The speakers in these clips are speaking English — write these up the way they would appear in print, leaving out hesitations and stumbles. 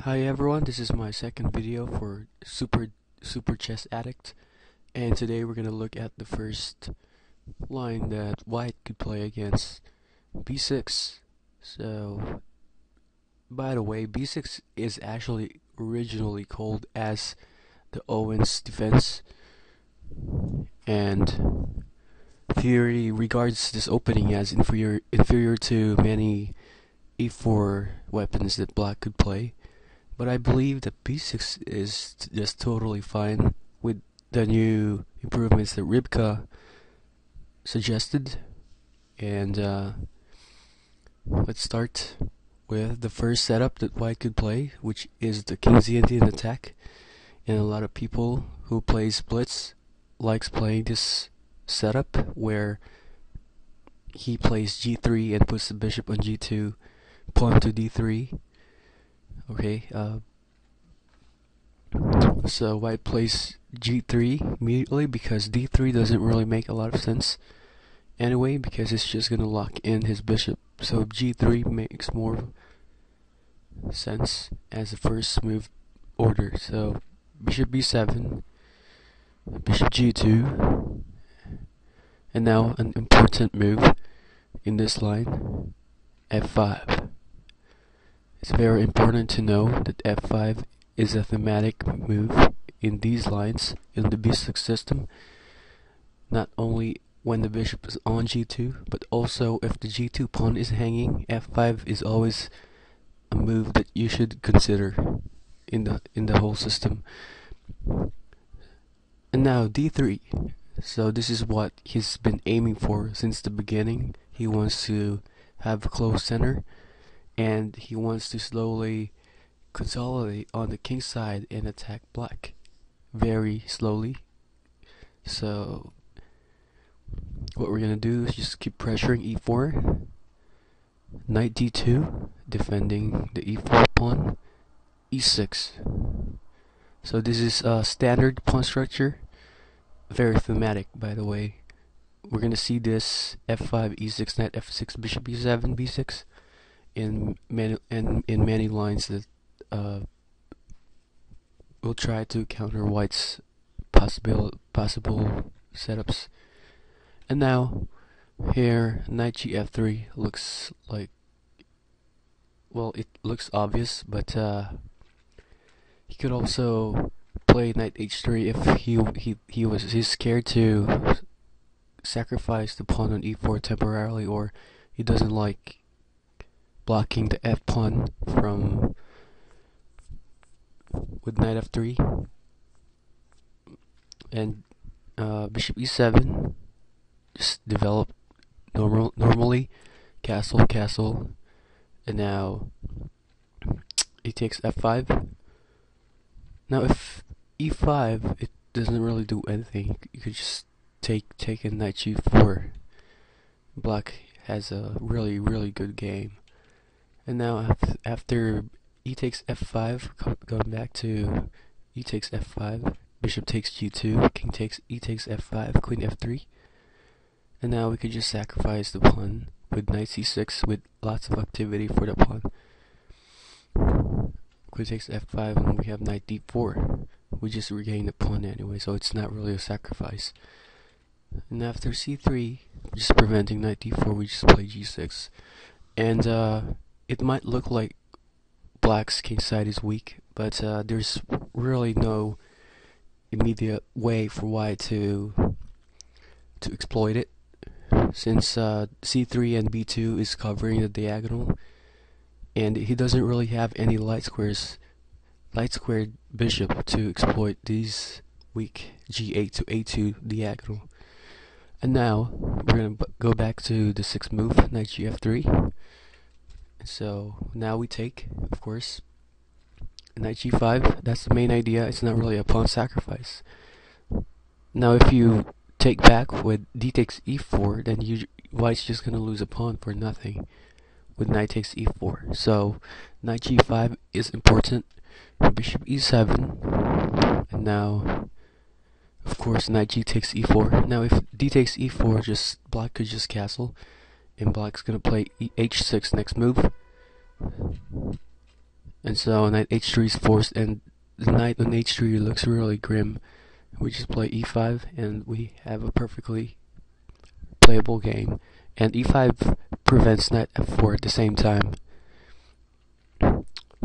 Hi everyone, this is my second video for Super Chess Addict, and today we're gonna look at the first line that White could play against b6. So, by the way, b6 is actually originally called as the Owen's defense, and theory regards this opening as inferior to many e4 weapons that Black could play. But I believe that b6 is just totally fine with the new improvements that Ribka suggested. And let's start with the first setup that White could play, which is the King's Indian attack. And a lot of people who plays blitz likes playing this setup where he plays g3 and puts the bishop on g2, pawn to d3. Okay, so White plays g3 immediately because d3 doesn't really make a lot of sense anyway, because it's just gonna lock in his bishop. So g3 makes more sense as the first move order. So bishop b7, bishop g2, and now an important move in this line, f5. It's very important to know that f5 is a thematic move in these lines in the b6 system, not only when the bishop is on g2, but also if the g2 pawn is hanging. f5 is always a move that you should consider in the whole system. And now d3. So this is what he's been aiming for since the beginning. He wants to have a close center, and he wants to slowly consolidate on the king side and attack Black very slowly. So what we're gonna do is just keep pressuring e4, knight d2, defending the e4 pawn, e6. So this is a standard pawn structure, very thematic, by the way. We're gonna see this f5, e6, knight f6, bishop e7, b6 in many lines that will try to counter White's possible setups. And now here knight gf3 looks like, well, it looks obvious, but he could also play knight h3 if he's scared to sacrifice the pawn on e4 temporarily, or he doesn't like blocking the f pawn from with knight f3. And bishop e7, just develop normally, castle, and now he takes f5. Now if e5, it doesn't really do anything. You could just take in knight g4. Black has a really good game. And now after e takes f5, going back to e takes f5, bishop takes g2, king takes e takes f5, queen f3. And now we could just sacrifice the pawn with knight c6 with lots of activity for the pawn. Queen takes f5 and we have knight d4. We just regain the pawn anyway, so it's not really a sacrifice. And after c3, just preventing knight d4, we just play g6. And it might look like Black's king side is weak, but there's really no immediate way for White to exploit it, since c3 and b2 is covering the diagonal, and he doesn't really have any light squared bishop to exploit these weak g8 to a2 diagonal. And now we're gonna go back to the sixth move, knight gf3. So now we take, of course, knight g5. That's the main idea. It's not really a pawn sacrifice. Now if you take back with d takes e4, then White's just gonna lose a pawn for nothing with knight takes e4. So knight g5 is important. Bishop e7, and now of course knight g takes e4. Now if d takes e4, just Black could just castle, and Black's gonna play h6 next move. And so knight h3 is forced, and the knight on h3 looks really grim. We just play e5, and we have a perfectly playable game. And e5 prevents knight f4 at the same time.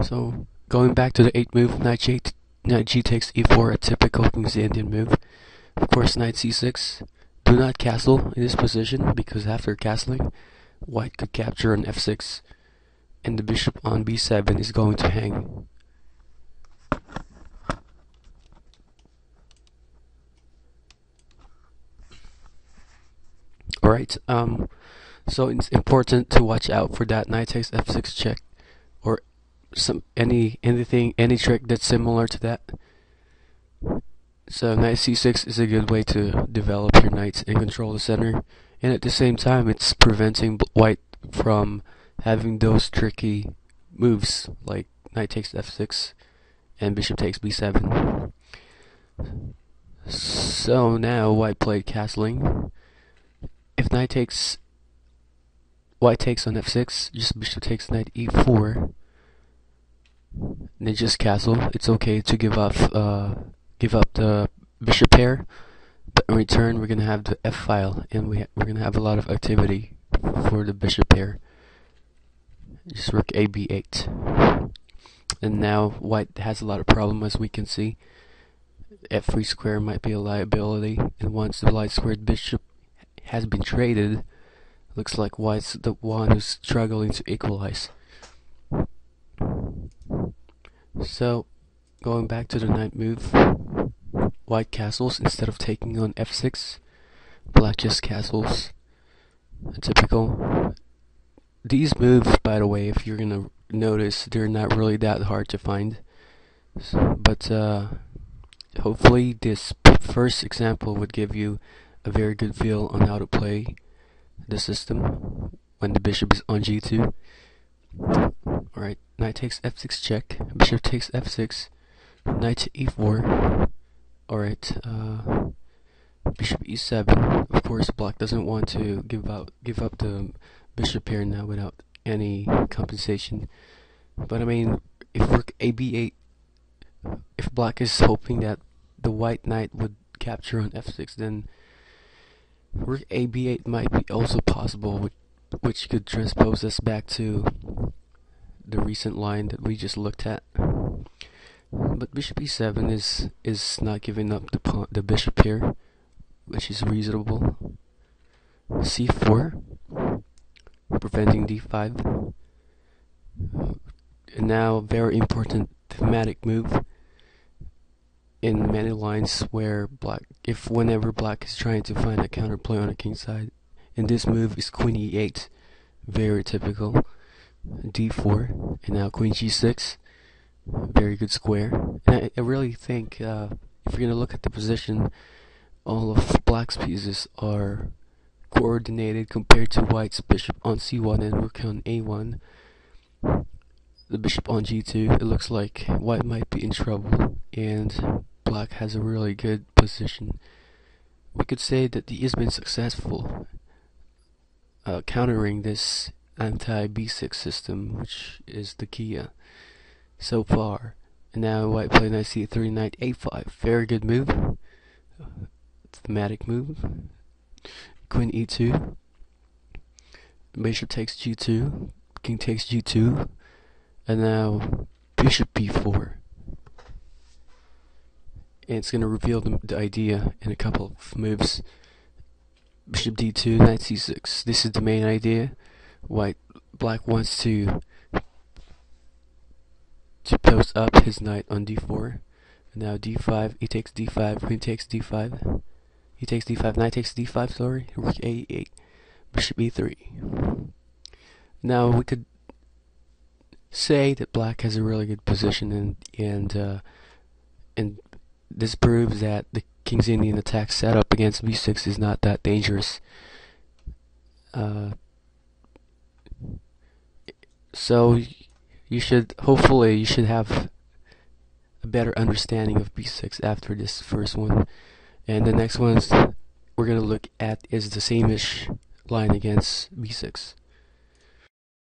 So going back to the 8th move, knight g takes e4, a typical King's Indian move. Of course, knight c6. Do not castle in this position, because after castling, white could capture on f6, and the bishop on b7 is going to hang. Alright, so it's important to watch out for that knight takes f6 check, or any trick that's similar to that. So knight c6 is a good way to develop your knights and control the center, and at the same time it's preventing white from having those tricky moves like knight takes f6 and bishop takes b7. So now white played castling. If white takes on f6, just bishop takes knight e4. They just castle. It's okay to give up the bishop pair, but in return we're gonna have the f file, and we're gonna have a lot of activity for the bishop pair. Just rook a b8, and now white has a lot of problem, as we can see. F3 square might be a liability, and once the light squared bishop has been traded, looks like white's the one who's struggling to equalize. So, going back to the knight move, white castles instead of taking on f6. Black just castles. Typical. These moves, by the way, if you're gonna notice, they're not really that hard to find. But hopefully this first example would give you a very good feel on how to play the system when the bishop is on g2. Alright, knight takes f6 check, bishop takes f6, knight to e4. Alright, bishop e7. Of course, black doesn't want to give up the bishop pair now without any compensation. But I mean, if rook a b8, if black is hoping that the white knight would capture on f6, then rook a b8 might be also possible, which could transpose us back to the recent line that we just looked at. But bishop e7 is not giving up the bishop here, which is reasonable. c4, preventing d5. And now, very important thematic move in many lines where whenever black is trying to find a counterplay on the king side, and this move is queen e8, very typical. d4, and now queen g6, very good square. And I really think if you're gonna look at the position, all of black's pieces are coordinated compared to white's bishop on c1 and rook on a1. The bishop on g2, it looks like white might be in trouble, and black has a really good position. We could say that he has been successful countering this anti-b6 system, which is the key so far. And now white play knight c3, knight a5. Very good move. Thematic move. Queen e2. Bishop takes g2. King takes g2. And now bishop b4. And it's going to reveal the idea in a couple of moves. Bishop d2, knight c6. This is the main idea. Black wants to post up his knight on d4. And now d5, he takes d5, queen takes d5. He takes d5, knight takes d5, sorry. Rook a8, bishop e3. Now we could say that black has a really good position, and this proves that the King's Indian attack set up against b6 is not that dangerous. So you should have a better understanding of b6 after this first one, and the next ones we're gonna look at is the same-ish line against b6.